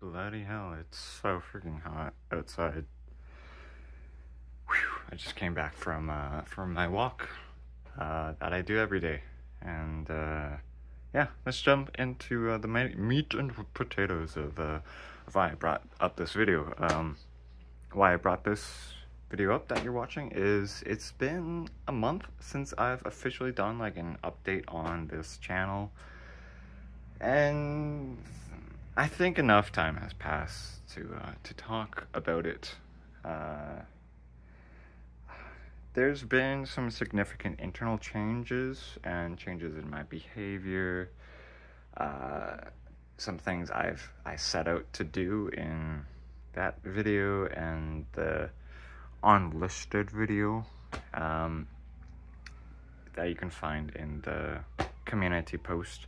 Bloody hell, it's so freaking hot outside. Whew, I just came back from my walk that I do every day. And yeah, let's jump into the meat and potatoes of why I brought up this video. Why I brought this video up that you're watching is it's been a month since I've officially done like an update on this channel. And I think enough time has passed to talk about it. There's been some significant internal changes and changes in my behavior. Some things I set out to do in that video and the unlisted video that you can find in the community post.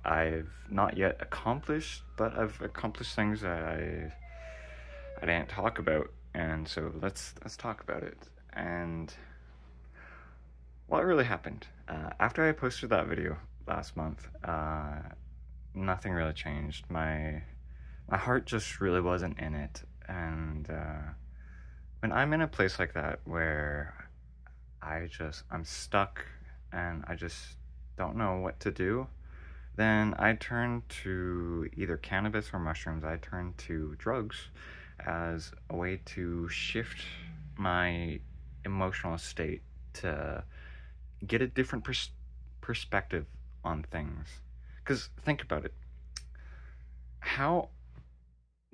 I've not yet accomplished, but I've accomplished things that I didn't talk about, and so let's talk about it. And what really happened after I posted that video last month? Nothing really changed. My heart just really wasn't in it, and when I'm in a place like that where I'm stuck and I just don't know what to do, then I turn to either cannabis or mushrooms. I turn to drugs as a way to shift my emotional state, to get a different perspective on things. Because think about it. How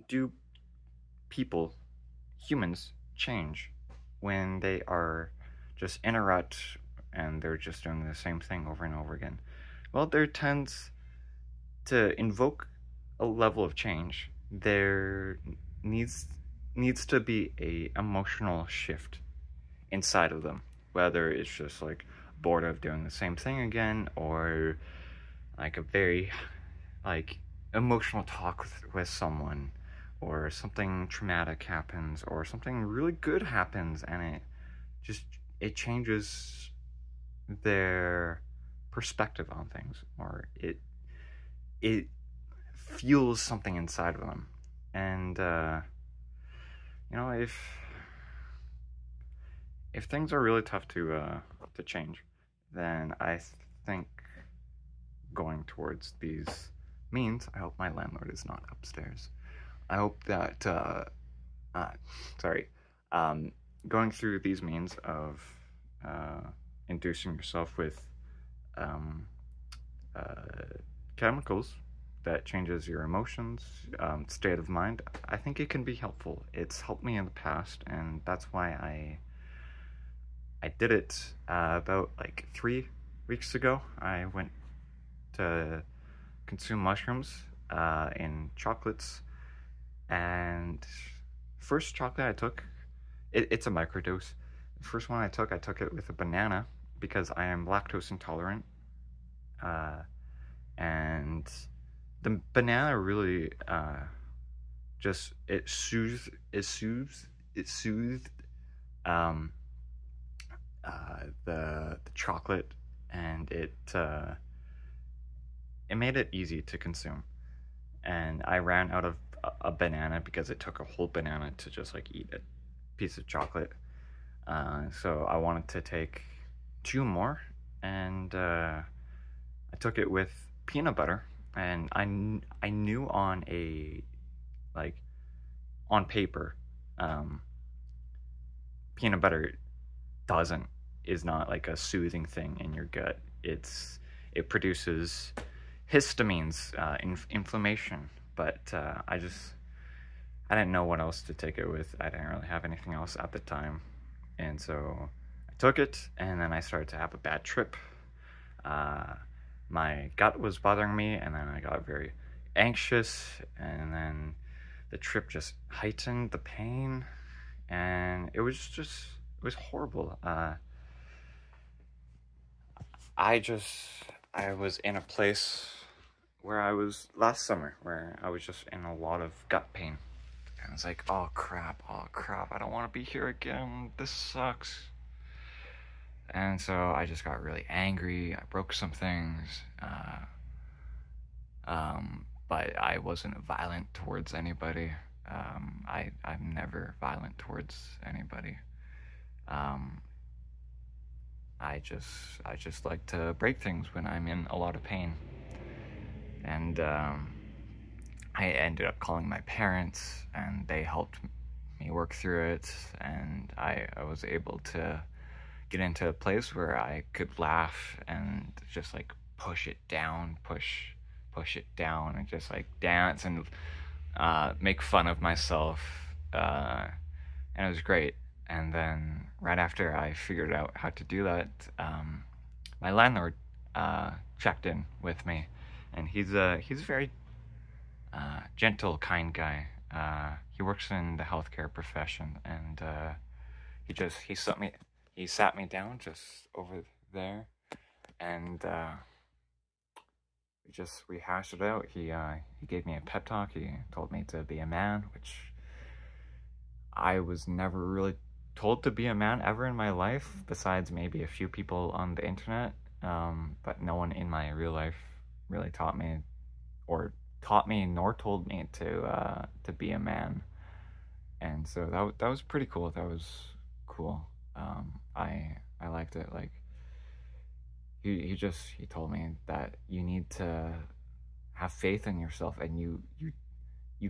do humans, change when they are just in a rut and they're just doing the same thing over and over again? Well, there tends to invoke a level of change. There needs to be a emotional shift inside of them, whether it's just like bored of doing the same thing again, or like a very like emotional talk with someone, or something traumatic happens, or something really good happens, and it changes their perspective on things, or it fuels something inside of them. And you know, if things are really tough to change, then I think going towards these means, I hope my landlord is not upstairs. I hope that going through these means of inducing yourself with chemicals that changes your emotions, state of mind, I think it can be helpful. It's helped me in the past, and that's why I did it about like 3 weeks ago. I went to consume mushrooms in chocolates, and first chocolate I took, it's a microdose. The first one I took it with a banana because I am lactose intolerant, and the banana really just it soothed the chocolate, and it made it easy to consume. And I ran out of a banana because it took a whole banana to just like eat a piece of chocolate. So I wanted to take 2 more, and I took it with peanut butter. And I knew on paper, peanut butter is not like a soothing thing in your gut. It produces histamines, inflammation. But I didn't know what else to take it with. I didn't really have anything else at the time, and so I took it, and then I started to have a bad trip. My gut was bothering me, and then I got very anxious, and then the trip just heightened the pain, and it was horrible. I was in a place where I was last summer, where I was just in a lot of gut pain. And I was like, oh crap, I don't want to be here again, this sucks. And so I just got really angry. I broke some things. but I wasn't violent towards anybody. I'm never violent towards anybody. Um, I just like to break things when I'm in a lot of pain. And I ended up calling my parents, and they helped me work through it. And I was able to get into a place where I could laugh and just like push it down, push it down, and just like dance and make fun of myself. And it was great. And then right after I figured out how to do that, my landlord checked in with me, and he's a very gentle, kind guy. He works in the healthcare profession, and he sat me down just over there, and we hashed it out. He gave me a pep talk. He told me to be a man, which I was never really told to be a man ever in my life, besides maybe a few people on the internet. But no one in my real life really taught me nor told me to be a man. And so that was pretty cool. That was cool. I liked it. Like he told me that you need to have faith in yourself, and you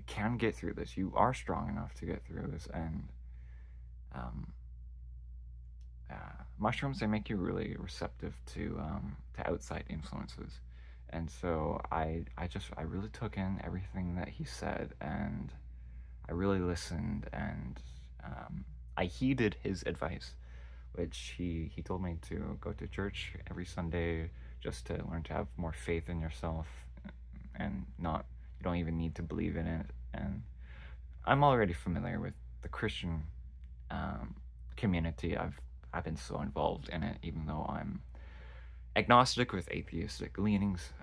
can get through this. You are strong enough to get through this. And mushrooms, they make you really receptive to outside influences. And so I really took in everything that he said, and I really listened, and I heeded his advice, which he told me to go to church every Sunday just to learn to have more faith in yourself, and you don't even need to believe in it. And I'm already familiar with the Christian community. I've been so involved in it, even though I'm agnostic with atheistic leanings.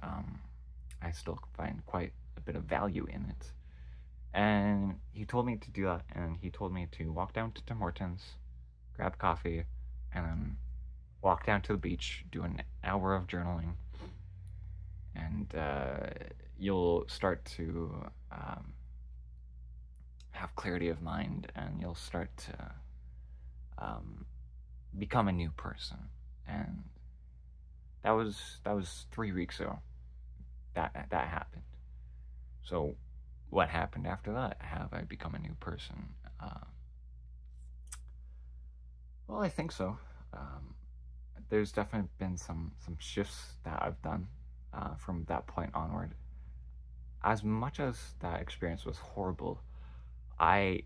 I still find quite a bit of value in it. And he told me to do that, and he told me to walk down to Tim Hortons, grab coffee, and then walk down to the beach, do an hour of journaling, and you'll start to have clarity of mind, and you'll start to become a new person. And that was 3 weeks ago that happened. So what happened after that? Have I become a new person? Well, I think so. There's definitely been some shifts that I've done from that point onward. As much as that experience was horrible, I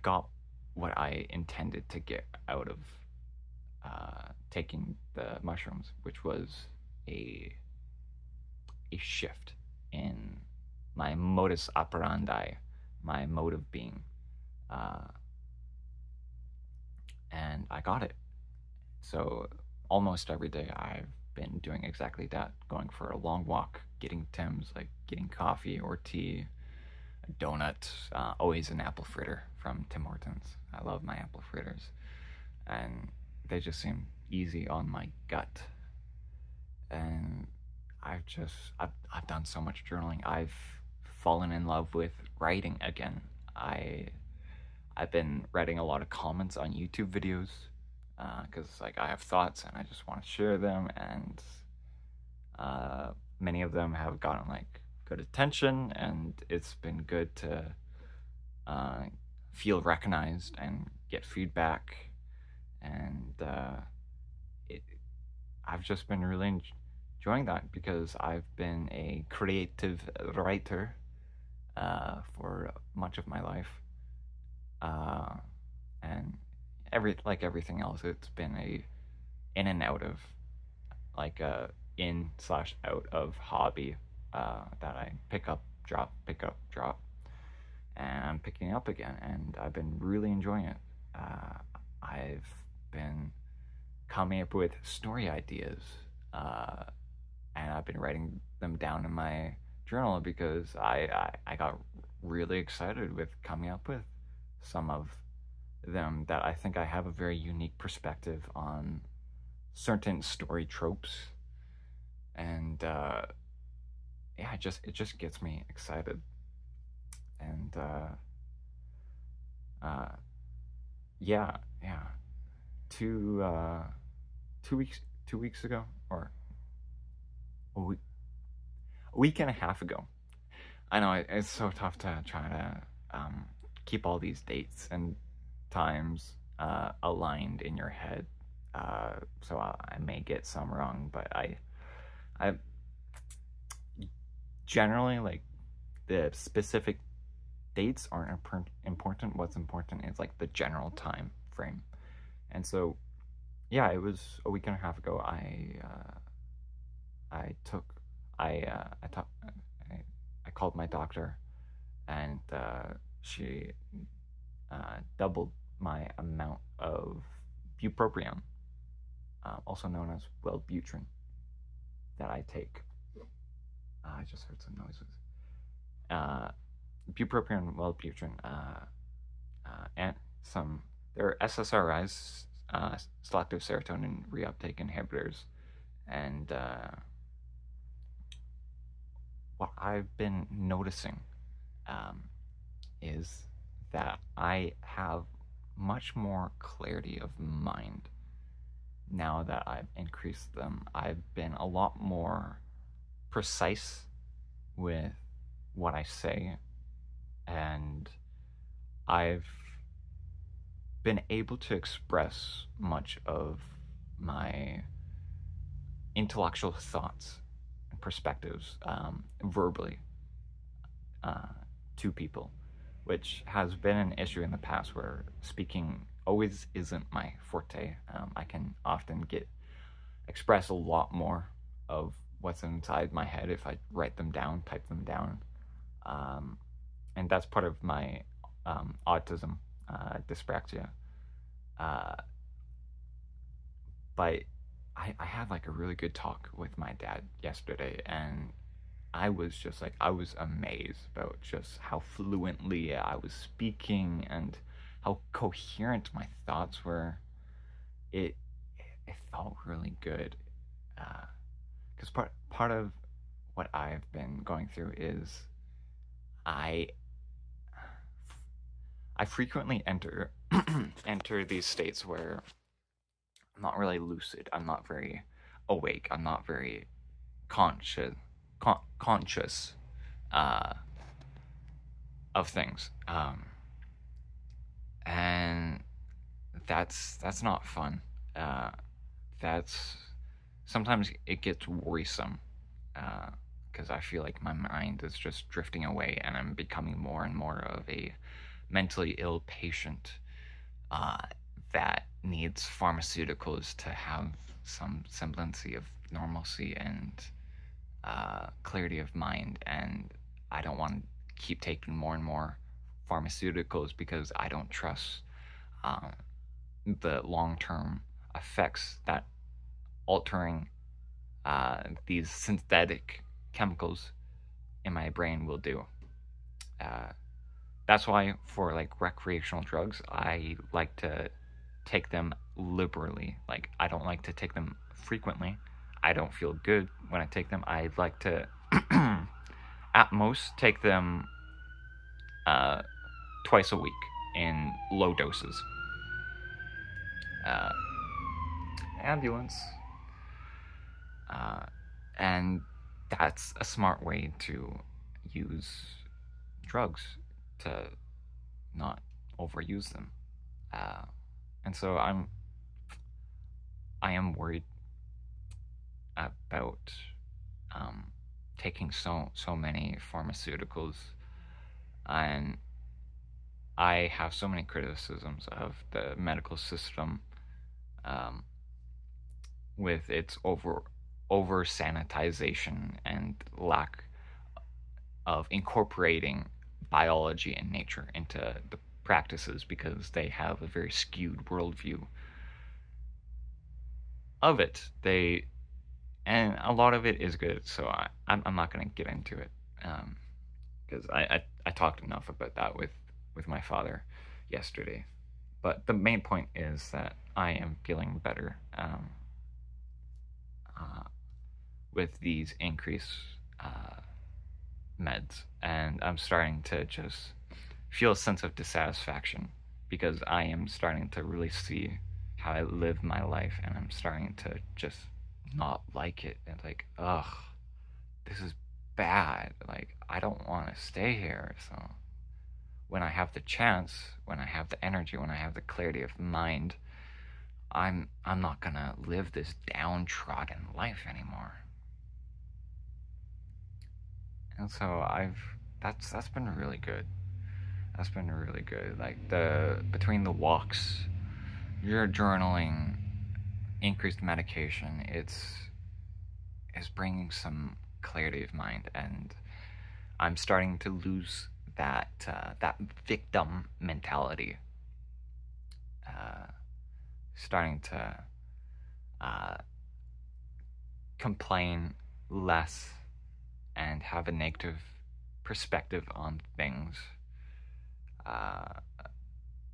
got what I intended to get out of taking the mushrooms, which was a shift in my modus operandi, my mode of being, and I got it. So almost every day I've been doing exactly that, going for a long walk, getting Tim's, like getting coffee or tea, a donut, always an apple fritter from Tim Hortons. I love my apple fritters, and they just seem easy on my gut. And I've done so much journaling. I've fallen in love with writing again. I've been writing a lot of comments on YouTube videos because like I have thoughts and I just want to share them, and many of them have gotten like good attention, and it's been good to feel recognized and get feedback. And I've just been really enjoying that, because I've been a creative writer for much of my life, and everything else, it's been a in and out of, like a in/out of hobby that I pick up, drop, and I'm picking up again, and I've been really enjoying it. I've been coming up with story ideas, and I've been writing them down in my journal, because I got really excited with coming up with some of them, that I think I have a very unique perspective on certain story tropes. And yeah, it just gets me excited. And uh, yeah, yeah. Two uh, 2 weeks 2 weeks ago, or a week, a week and a half ago. I know it's so tough to try to keep all these dates and times aligned in your head. So I may get some wrong, but I generally, like, the specific dates aren't important. What's important is like the general time frame. And so, yeah, it was a week and a half ago. I took I talked I called my doctor, and she doubled my amount of bupropion, also known as Wellbutrin, that I take. I just heard some noises. Bupropion, Wellbutrin, and some, they're SSRIs, selective serotonin reuptake inhibitors, and what I've been noticing is that I have much more clarity of mind now that I've increased them. I've been a lot more precise with what I say, and I've been able to express much of my intellectual thoughts and perspectives verbally to people, which has been an issue in the past where speaking always isn't my forte. I can often express a lot more of what's inside my head if I write them down, type them down. And that's part of my autism, dyspraxia. But I had like a really good talk with my dad yesterday, and I was just like, I was amazed about just how fluently I was speaking and how coherent my thoughts were. It felt really good. Because part of what I've been going through is I frequently enter enter these states where I'm not really lucid. I'm not very awake. I'm not very conscious of things, and that's not fun. That's sometimes it gets worrisome, because I feel like my mind is just drifting away, and I'm becoming more and more of a mentally ill patient that needs pharmaceuticals to have some semblance of normalcy and clarity of mind. And I don't want to keep taking more and more pharmaceuticals because I don't trust the long-term effects that altering these synthetic chemicals in my brain will do. That's why for like recreational drugs, I like to take them liberally. Like, I don't like to take them frequently. I don't feel good when I take them. I like to at most take them twice a week in low doses. Ambulance. And that's a smart way to use drugs, to not overuse them. And so I am worried about taking so many pharmaceuticals, and I have so many criticisms of the medical system, with its over sanitization and lack of incorporating biology and nature into the practices, because they have a very skewed worldview of it. And a lot of it is good, so I'm not going to get into it, because I talked enough about that with my father yesterday. But the main point is that I am feeling better with these increased meds, and I'm starting to just feel a sense of dissatisfaction because I am starting to really see how I live my life, and I'm starting to just not like it. And like, ugh, this is bad. Like, I don't want to stay here. So when I have the chance, when I have the energy, when I have the clarity of mind, I'm not gonna live this downtrodden life anymore. And so that's been really good. That's been really good. Like the between the walks, your journaling, increased medication, it's bringing some clarity of mind, and I'm starting to lose that victim mentality. Uh, Starting to uh, complain less and have a negative perspective on things. Uh,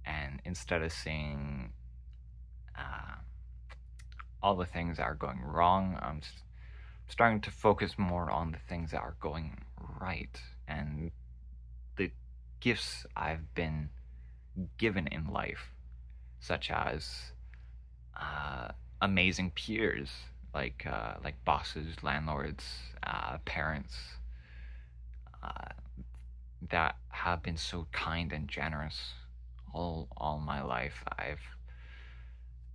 and instead of seeing uh, all the things that are going wrong, I'm starting to focus more on the things that are going right and the gifts I've been given in life, such as amazing peers like bosses, landlords, parents uh, that have been so kind and generous all my life. I've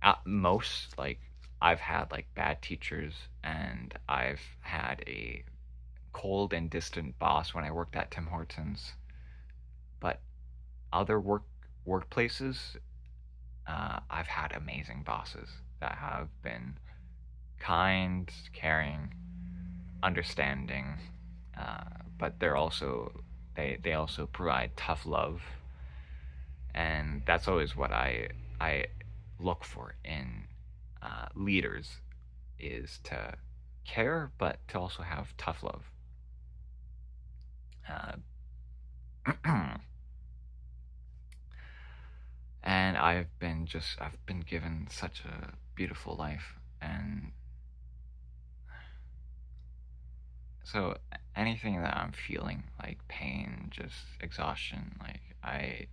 at most like I've had like bad teachers, and I've had a cold and distant boss when I worked at Tim Hortons. But other workplaces, I've had amazing bosses that have been kind, caring, understanding, uh, but they also provide tough love, and that's always what I look for in leaders, is to care but to also have tough love. Uh, and I've been given such a beautiful life, and so anything that I'm feeling, like pain, just exhaustion, like I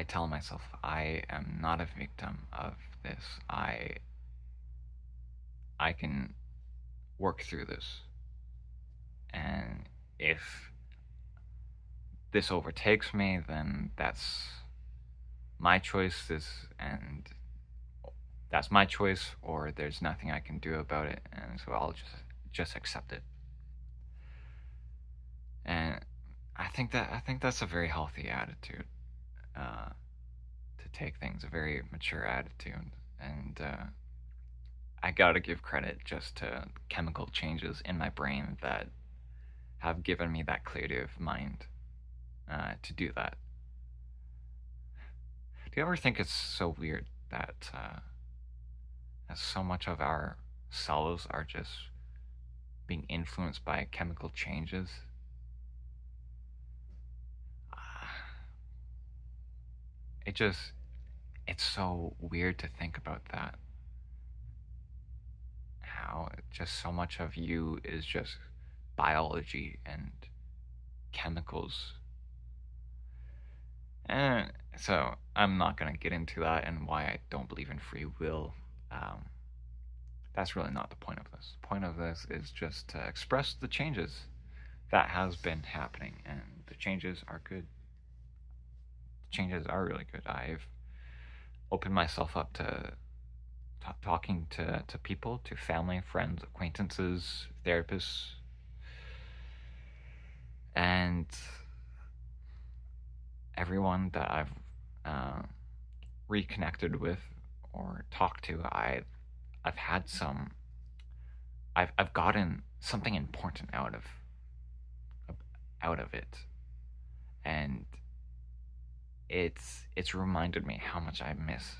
tell myself I am not a victim of this. I can work through this, and if this overtakes me, then that's my choice. And that's my choice, or there's nothing I can do about it, and so I'll just accept it. And I think that's a very healthy attitude, uh, to take things, a very mature attitude, and I gotta give credit just to chemical changes in my brain that have given me that clarity of mind to do that. Do you ever think it's so weird that so much of our selves are just being influenced by chemical changes? It just, it's so weird to think about that. How just so much of you is just biology and chemicals. And so I'm not going to get into that and why I don't believe in free will. Um, that's really not the point of this. The point of this is just to express the changes that has been happening, and the changes are good. The changes are really good. I've opened myself up to talking to people, to family, friends, acquaintances, therapists, and everyone that I've reconnected with or talked to. I've had some. I've gotten something important out of it, and it's reminded me how much I miss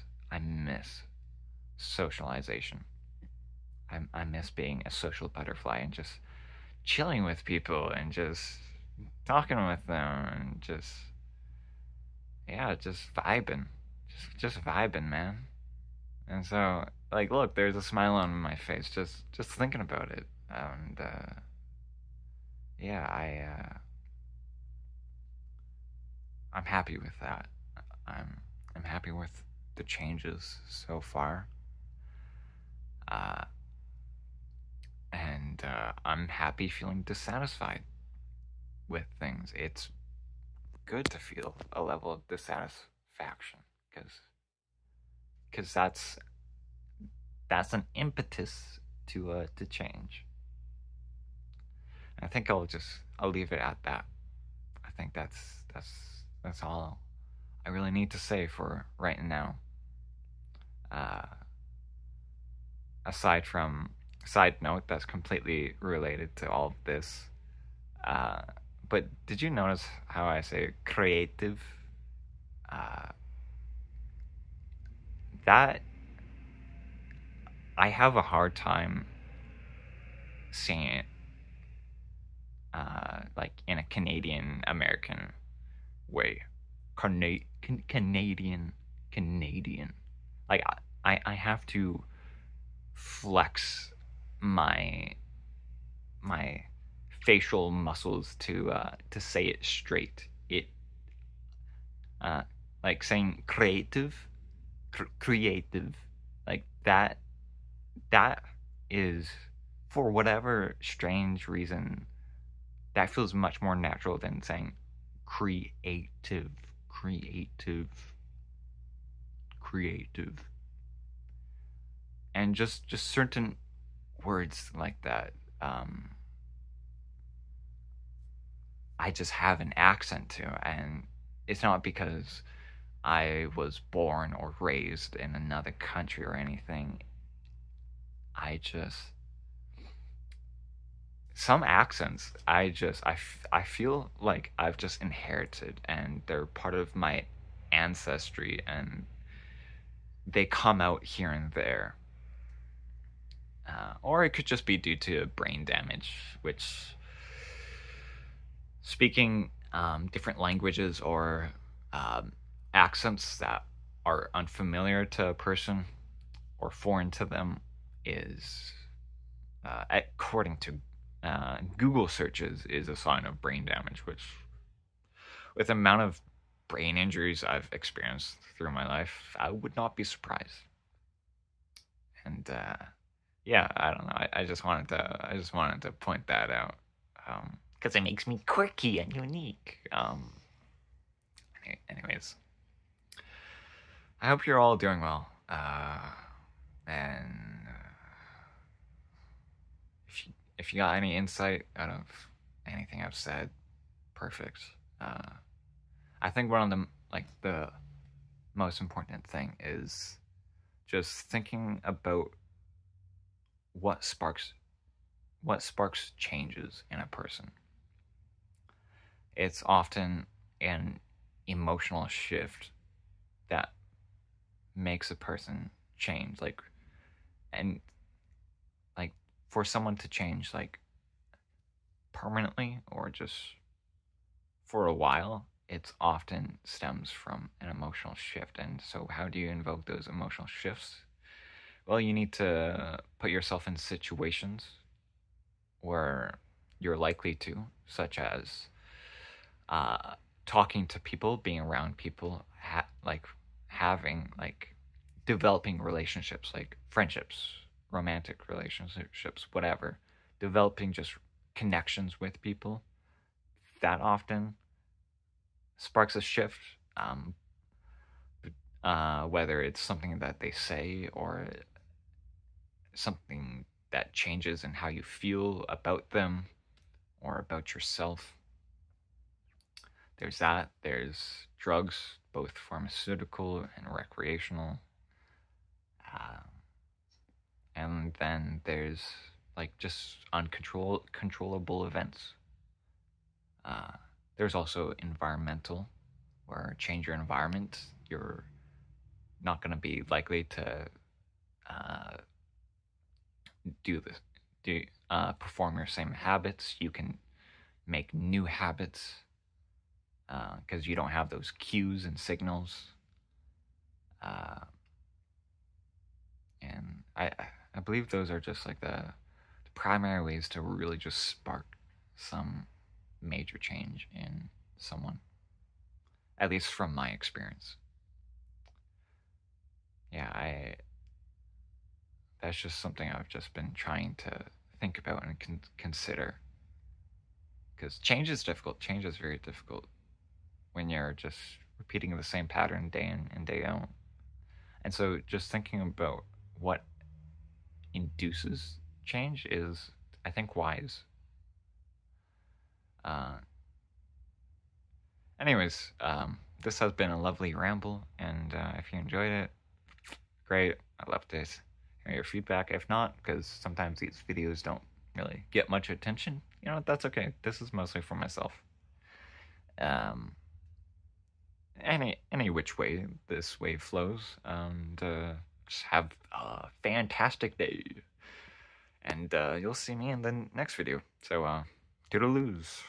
socialization. I miss being a social butterfly and just chilling with people and just talking with them and just, yeah, just vibing, just vibing, man. And so, like, look, there's a smile on my face just thinking about it, and yeah, I'm happy with that. I'm happy with the changes so far. Uh, and I'm happy feeling dissatisfied with things. It's good to feel a level of dissatisfaction because that's an impetus to change. I think I'll leave it at that. I think that's all I really need to say for right now. Uh, Aside from side note that's completely related to all of this. Uh, but did you notice how I say creative? Uh, that I have a hard time saying it like in a Canadian American way. Canadian. Like I have to flex my my facial muscles to say it straight. It uh, like saying creative, like that is, for whatever strange reason, that feels much more natural than saying creative, creative, creative, and just certain words like that. I just have an accent to, and it's not because I was born or raised in another country or anything. I just some accents I feel like I've just inherited, and they're part of my ancestry, and they come out here and there. Or it could just be due to brain damage, which speaking different languages or accents that are unfamiliar to a person or foreign to them is, according to Google searches, is a sign of brain damage, which, with the amount of brain injuries I've experienced through my life, I would not be surprised. And yeah, I don't know. I just wanted to point that out because it makes me quirky and unique. Anyways, I hope you're all doing well. And if you got any insight out of anything I've said, perfect. I think one of the most important thing is just thinking about what sparks changes in a person. It's often an emotional shift that makes a person change, and for someone to change permanently or just for a while, it often stems from an emotional shift. And so how do you invoke those emotional shifts? Well, you need to put yourself in situations where you're likely to, such as talking to people, being around people, having developing relationships, like friendships, romantic relationships, whatever, developing just connections with people. That often sparks a shift, whether it's something that they say or something that changes in how you feel about them or about yourself. There's that. There's drugs, both pharmaceutical and recreational. And then there's just controllable events. There's also environmental, where change your environment. You're not going to be likely to perform your same habits. You can make new habits because you don't have those cues and signals. And I believe those are just the primary ways to really just some major change in someone, at least from my experience. Yeah, that's just something I've just been trying to think about and consider. Because change is difficult. Change is very difficult when you're just repeating the same pattern day in and day out. And so just thinking about what induces change is, I think, wise. Anyways, this has been a lovely ramble, and if you enjoyed it, great. I'd love to hear your feedback. If not, because sometimes these videos don't really get much attention, you know, that's okay. This is mostly for myself. Any which way this wave flows, and just have a fantastic day. And you'll see me in the next video. So, toodaloos.